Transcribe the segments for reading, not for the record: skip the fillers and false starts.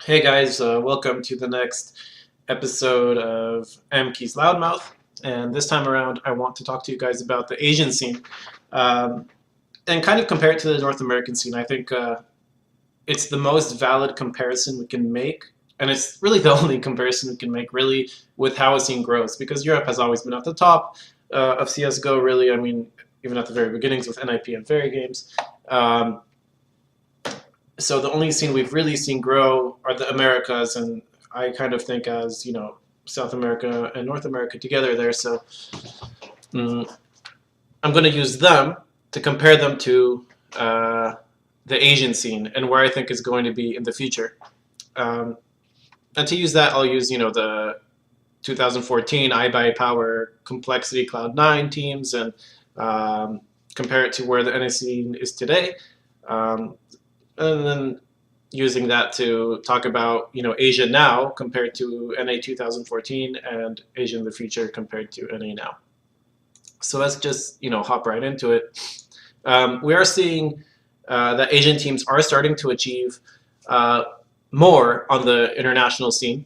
Hey guys, welcome to the next episode of mki's Loudmouth. And this time around, I want to talk to you guys about the Asian scene um, and kind of compare it to the North American scene. I think it's the most valid comparison we can make, and it's really the only comparison we can make, really, with how a scene grows, because Europe has always been at the top of CSGO, really. I mean, even at the very beginnings with NIP and Fairy games. So the only scene we've really seen grow are the Americas, and I kind of think as, South America and North America together there. So I'm going to use them to compare them to the Asian scene and where I think is going to be in the future. And to use that, I'll use, the 2014 iBuyPower Complexity Cloud9 teams and compare it to where the NA scene is today. And then using that to talk about, Asia now compared to NA 2014 and Asia in the future compared to NA now. So let's just, hop right into it. We are seeing that Asian teams are starting to achieve more on the international scene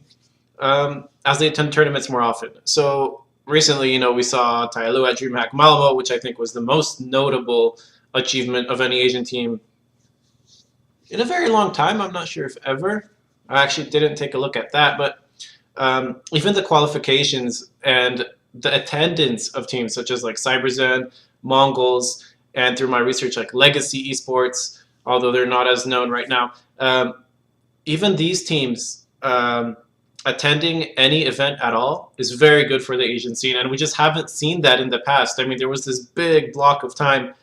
as they attend tournaments more often. So recently, we saw Tyloo at DreamHack Malmo, which I think was the most notable achievement of any Asian team in a very long time. I'm not sure if ever. I actually didn't take a look at that, but even the qualifications and the attendance of teams such as like CyberZen, Mongols, and through my research like Legacy Esports, although they're not as known right now, even these teams attending any event at all is very good for the Asian scene, and we just haven't seen that in the past. I mean, there was this big block of time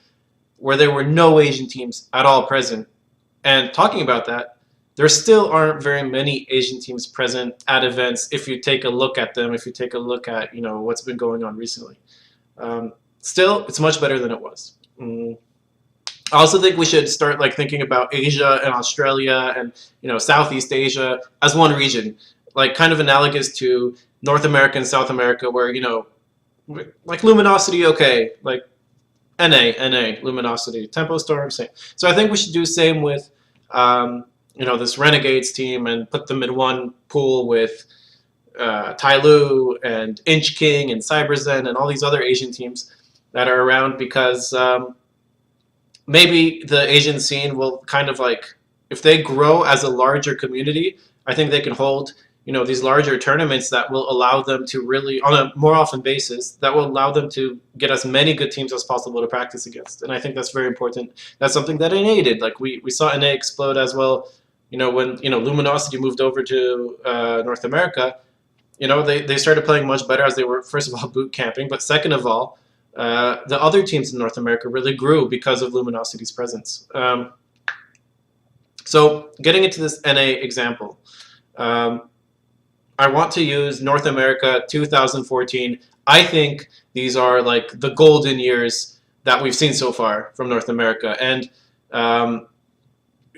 where there were no Asian teams at all present. And talking about that, there still aren't very many Asian teams present at events if you take a look at them, if you take a look at, what's been going on recently. Still, it's much better than it was. I also think we should start thinking about Asia and Australia and, Southeast Asia as one region, kind of analogous to North America and South America where, Luminosity, okay, NA, Luminosity, Tempo Storm, same. So I think we should do same with, this Renegades team and put them in one pool with Tyloo and Inch King and CyberZen and all these other Asian teams that are around, because maybe the Asian scene will kind of if they grow as a larger community, I think they can hold these larger tournaments that will allow them to really, on a more often basis, that will allow them to get as many good teams as possible to practice against. And I think that's very important. That's something that NA did. We saw NA explode as well, when, Luminosity moved over to North America. They started playing much better as they were, first of all, boot camping, but second of all, the other teams in North America really grew because of Luminosity's presence. So getting into this NA example, I want to use North America 2014. I think these are the golden years that we've seen so far from North America. And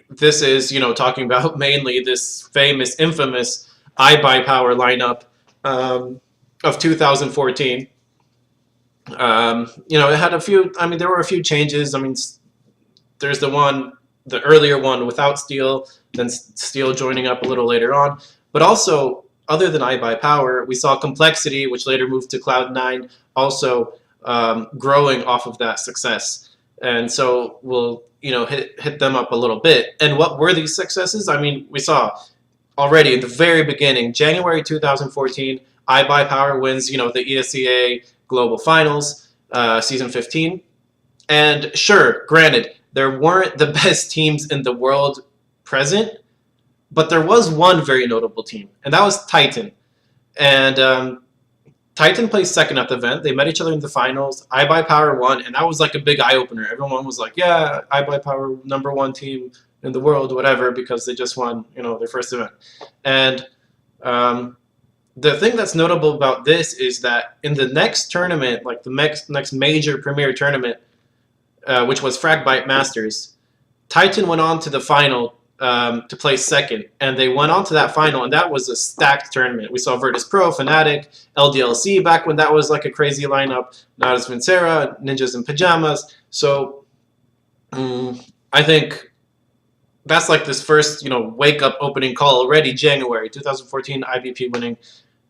this is, talking about mainly this famous, infamous iBuyPower lineup of 2014. It had a few, there were a few changes. There's the earlier one without Steel, then Steel joining up a little later on. But also, other than iBuyPower, we saw Complexity, which later moved to Cloud9, also growing off of that success. And so we'll, hit them up a little bit. And what were these successes? We saw already in the very beginning, January 2014, iBuyPower wins, the ESEA Global Finals, Season 15. And sure, granted, there weren't the best teams in the world present, but there was one very notable team, and that was Titan. And Titan placed second at the event. They met each other in the finals. iBuyPower won, and that was a big eye-opener. Everyone was like, yeah, iBuyPower #1 team in the world, whatever, because they just won, their first event. And the thing that's notable about this is that in the next tournament, the next major premier tournament, which was Fragbite Masters, Titan went on to the final to place second, and they went on to that final, and that was a stacked tournament. We saw Virtus Pro, Fnatic, LDLC back when that was a crazy lineup, Nadas Vincera, Ninjas in Pajamas. So I think that's like this first, wake up opening call already. January 2014, IBP winning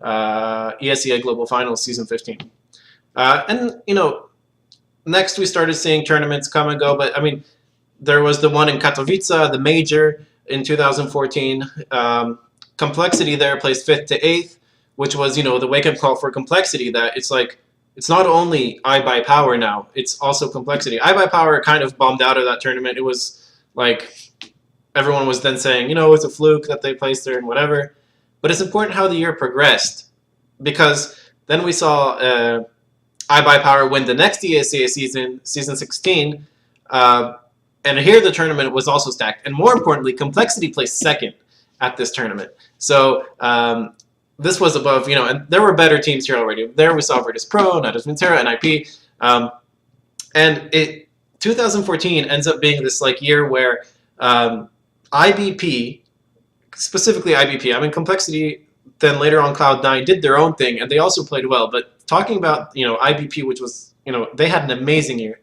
ESEA Global Finals season 15. And next we started seeing tournaments come and go, but I mean, there was the one in Katowice, the major in 2014. Complexity there placed 5th to 8th, which was, the wake-up call for Complexity, that it's like, it's not only iBuyPower now, it's also Complexity. iBuyPower kind of bombed out of that tournament. It was like, everyone was then saying, it's a fluke that they placed there and whatever. But it's important how the year progressed, because then we saw iBuyPower win the next ESEA season 16, and here the tournament was also stacked. And more importantly, Complexity placed 2nd at this tournament. So this was above, and there were better teams here already. There we saw Virtus Pro, Natus Ventera, NIP. And 2014 ends up being this like year where IBP, specifically IBP, I mean Complexity, then later on Cloud9 did their own thing, and they also played well. But talking about, IBP, which was, they had an amazing year.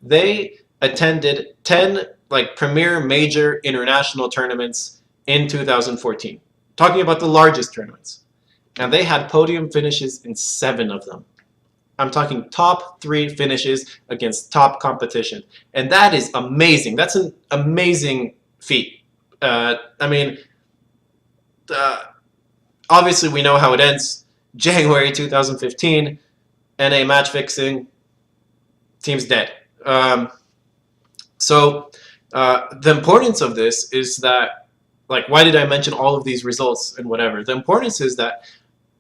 They attended 10 like premier major international tournaments in 2014. Talking about the largest tournaments. And they had podium finishes in 7 of them. I'm talking top 3 finishes against top competition. And that is amazing. That's an amazing feat. I mean, obviously we know how it ends. January 2015, NA match fixing, team's dead. So the importance of this is that, like, why did I mention all of these results and whatever? The importance is that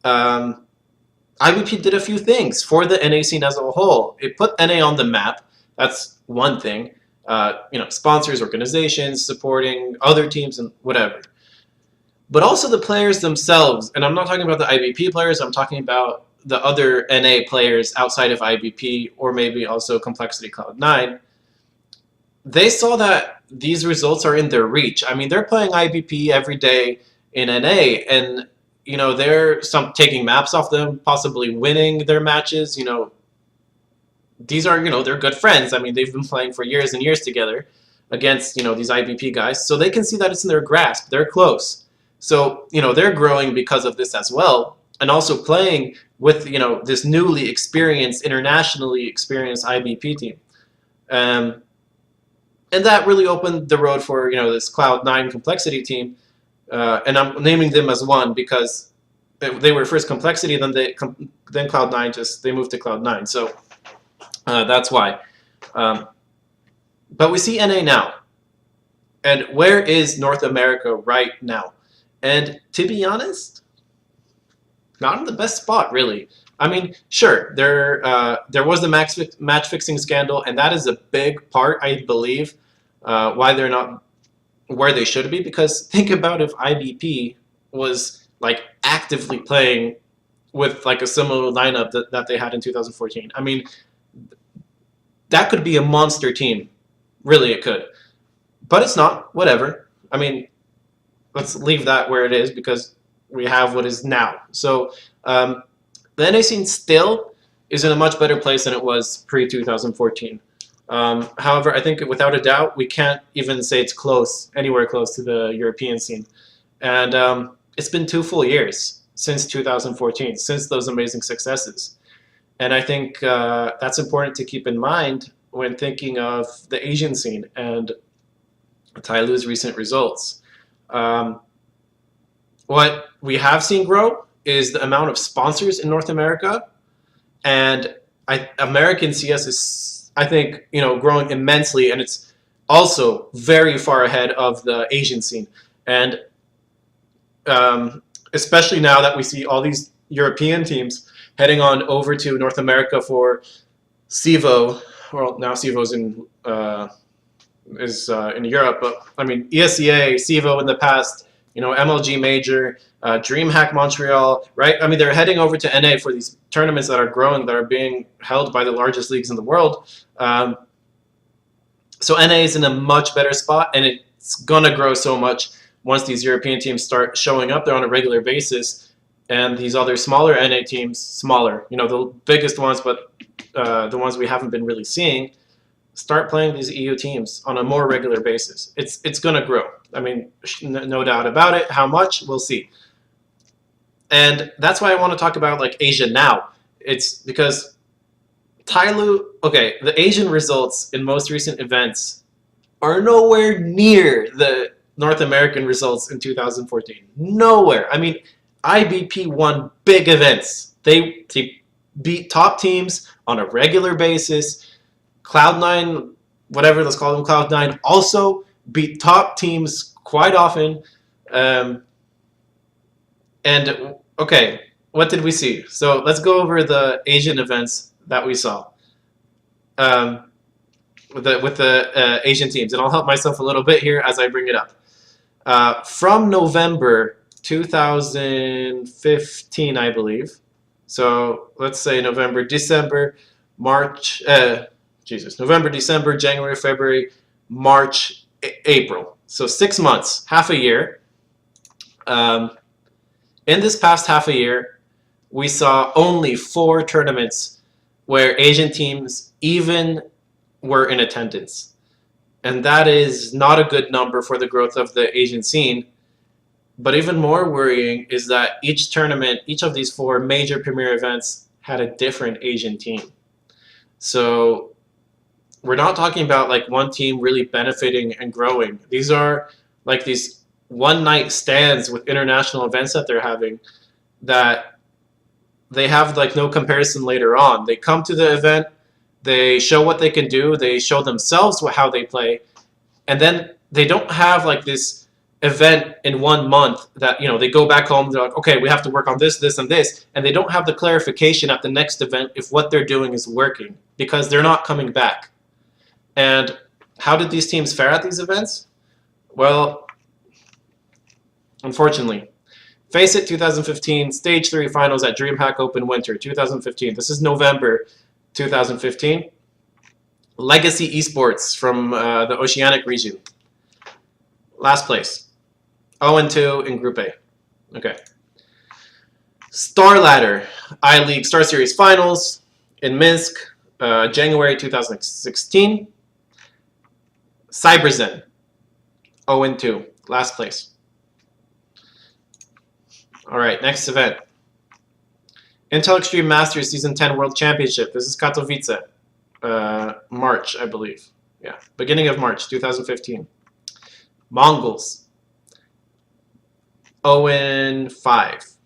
IBP did a few things for the NA scene as a whole. It put NA on the map. That's one thing. Sponsors, organizations, supporting other teams and whatever. But also the players themselves. And I'm not talking about the IBP players. I'm talking about the other NA players outside of IBP, or maybe also Complexity Cloud9. They saw that these results are in their reach. I mean, they're playing IBP every day in NA, and they're taking maps off them, possibly winning their matches. These are, they're good friends. I mean, they've been playing for years and years together against, these IBP guys. So they can see that it's in their grasp. They're close. So, they're growing because of this as well. And also playing with, this newly experienced, internationally experienced IBP team. And that really opened the road for, this Cloud9 Complexity team. And I'm naming them as one because they were first Complexity, then Cloud9 they moved to Cloud9. So that's why. But we see NA now. And where is North America right now? And to be honest, not in the best spot, really. I mean, sure, there was the match fixing scandal, and that is a big part, I believe, why they're not where they should be. Because think about if IBP was like actively playing with like a similar lineup that they had in 2014. I mean, that could be a monster team. Really, it could. But it's not. Whatever. I mean, let's leave that where it is because we have what is now. So the NA scene still is in a much better place than it was pre-2014. However, I think without a doubt, we can't even say it's anywhere close to the European scene. And it's been 2 full years since 2014, since those amazing successes. And I think that's important to keep in mind when thinking of the Asian scene and Tyloo's recent results. What we have seen grow is the amount of sponsors in North America, and American CS is, I think, growing immensely, and it's also very far ahead of the Asian scene. And especially now that we see all these European teams heading on over to North America for CEVO. Well, now CEVO's is in Europe, but I mean ESEA, CEVO in the past, MLG Major, DreamHack Montreal, right? I mean, they're heading over to NA for these tournaments that are growing, that are being held by the largest leagues in the world. So NA is in a much better spot, and it's gonna grow so much once these European teams start showing up there on a regular basis, and these other smaller NA teams, the biggest ones, but the ones we haven't been really seeing, start playing these EU teams on a more regular basis. It's gonna grow. I mean, no doubt about it. How much? We'll see. And that's why I want to talk about like Asia now. It's because okay, the Asian results in most recent events are nowhere near the North American results in 2014. Nowhere. I mean, IBP won big events. They beat top teams on a regular basis. Cloud9, whatever, let's call them Cloud9, also beat top teams quite often. And okay, what did we see? So let's go over the Asian events that we saw with the Asian teams, and I'll help myself a little bit here as I bring it up. From November 2015, I believe. So let's say November, December, March. November, December, January, February, March, April. So 6 months, half a year. In this past half a year, we saw only 4 tournaments where Asian teams even were in attendance. And that is not a good number for the growth of the Asian scene. But even more worrying is that each tournament, each of these 4 major premier events had a different Asian team. So we're not talking about like one team really benefiting and growing. These are like these one-night stands with international events that they're having that they have like no comparison later on. They come to the event, they show what they can do, they show themselves how they play, and then they don't have like this event in 1 month that, you know, they go back home, they're like, okay, we have to work on this, this, and this, and they don't have the clarification at the next event if what they're doing is working because they're not coming back. And how did these teams fare at these events? Well, unfortunately, Face It 2015, Stage 3 Finals at DreamHack Open Winter 2015. This is November 2015. Legacy Esports from the Oceanic region. Last place. 0-2 in Group A. Okay. Star Ladder I-League Star Series Finals in Minsk, January 2016. Cyberzen, 0-2, last place. All right, next event. Intel Extreme Masters Season 10 World Championship. This is Katowice, March, I believe. Yeah, beginning of March 2015. Mongols, 0-5.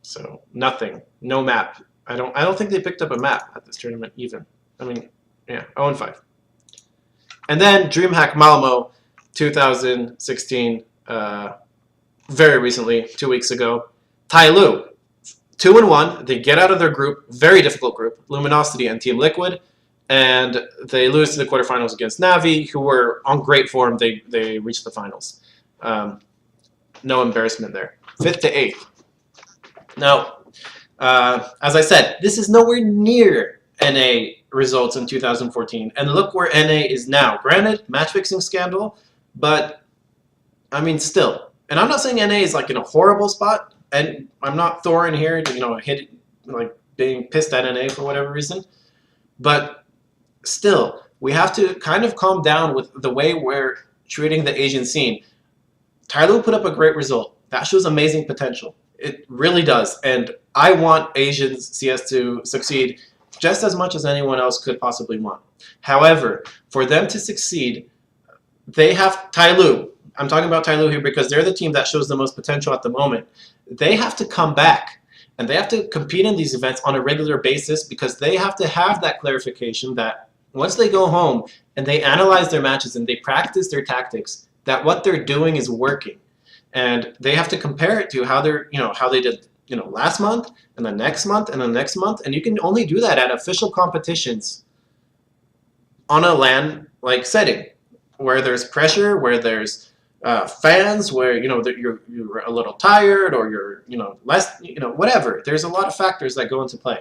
So nothing, no map. I don't think they picked up a map at this tournament even. I mean, yeah, 0-5. And then DreamHack Malmo 2016, very recently, 2 weeks ago. Tyloo, 2-1. They get out of their group, very difficult group, Luminosity and Team Liquid, and they lose to the quarterfinals against Navi, who were on great form. They reached the finals. No embarrassment there. 5th to 8th. Now, as I said, this is nowhere near NA results in 2014, and look where NA is now. Granted, match-fixing scandal, but I mean, still. And I'm not saying NA is like in a horrible spot, and I'm not Thorin here to, you know, like being pissed at NA for whatever reason, but still, we have to kind of calm down with the way we're treating the Asian scene. Tyloo put up a great result. That shows amazing potential. It really does, and I want Asian CS to succeed just as much as anyone else could possibly want. However, for them to succeed, they have Tyloo. I'm talking about Tyloo here because they're the team that shows the most potential at the moment. They have to come back, and they have to compete in these events on a regular basis because they have to have that clarification that once they go home and they analyze their matches and they practice their tactics, that what they're doing is working. And they have to compare it to how they did, last month and the next month and the next month. And you can only do that at official competitions on a LAN-like setting where there's pressure, where there's fans, where you're a little tired or you're less, whatever. There's a lot of factors that go into play.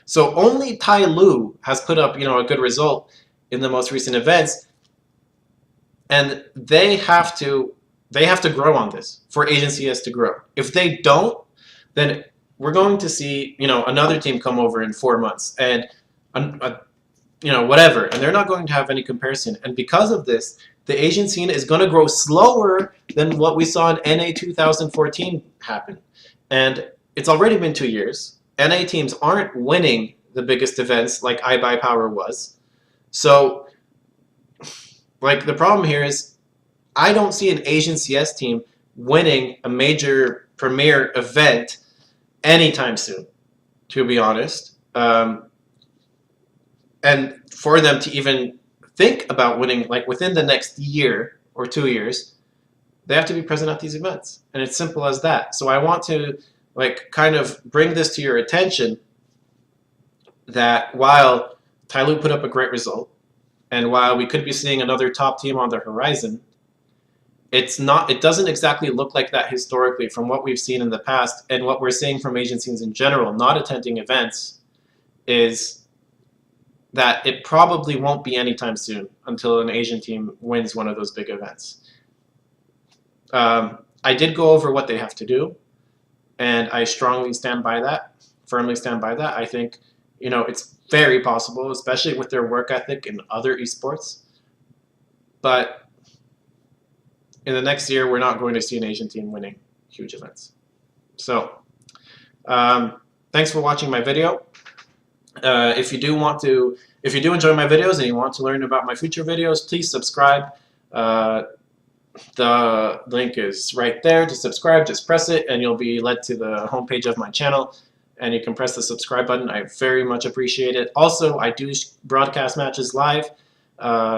So only Tyloo has put up a good result in the most recent events, and they have to grow on this for Asian CS to grow. If they don't, then we're going to see another team come over in 4 months and whatever, and they're not going to have any comparison. And because of this, the Asian scene is going to grow slower than what we saw in NA 2014 happen. And it's already been 2 years. NA teams aren't winning the biggest events like iBuyPower was. So, like, the problem here is I don't see an Asian CS team winning a major premier event anytime soon, to be honest. And for them to even think about winning, like within the next year or 2 years, they have to be present at these events. And it's simple as that. So I want to like kind of bring this to your attention that while Tyloo put up a great result, and while we could be seeing another top team on the horizon, it doesn't exactly look like that historically from what we've seen in the past, and what we're seeing from Asian scenes in general not attending events is that it probably won't be anytime soon until an Asian team wins one of those big events. I did go over what they have to do, and I strongly stand by that, firmly stand by that. I think, you know, it's very possible, especially with their work ethic in other esports. But in the next year, we're not going to see an Asian team winning huge events. So, thanks for watching my video. If you do enjoy my videos and you want to learn about my future videos, please subscribe. The link is right there to subscribe. Just press it and you'll be led to the homepage of my channel, and you can press the subscribe button. I very much appreciate it. Also, I do broadcast matches live,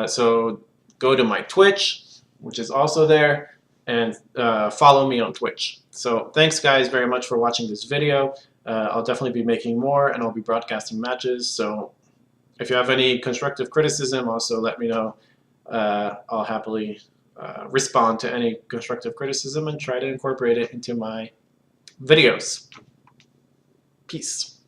so go to my Twitch, which is also there, and follow me on Twitch. So thanks guys very much for watching this video. I'll definitely be making more, and I'll be broadcasting matches. So if you have any constructive criticism, also let me know. I'll happily respond to any constructive criticism and try to incorporate it into my videos. Peace.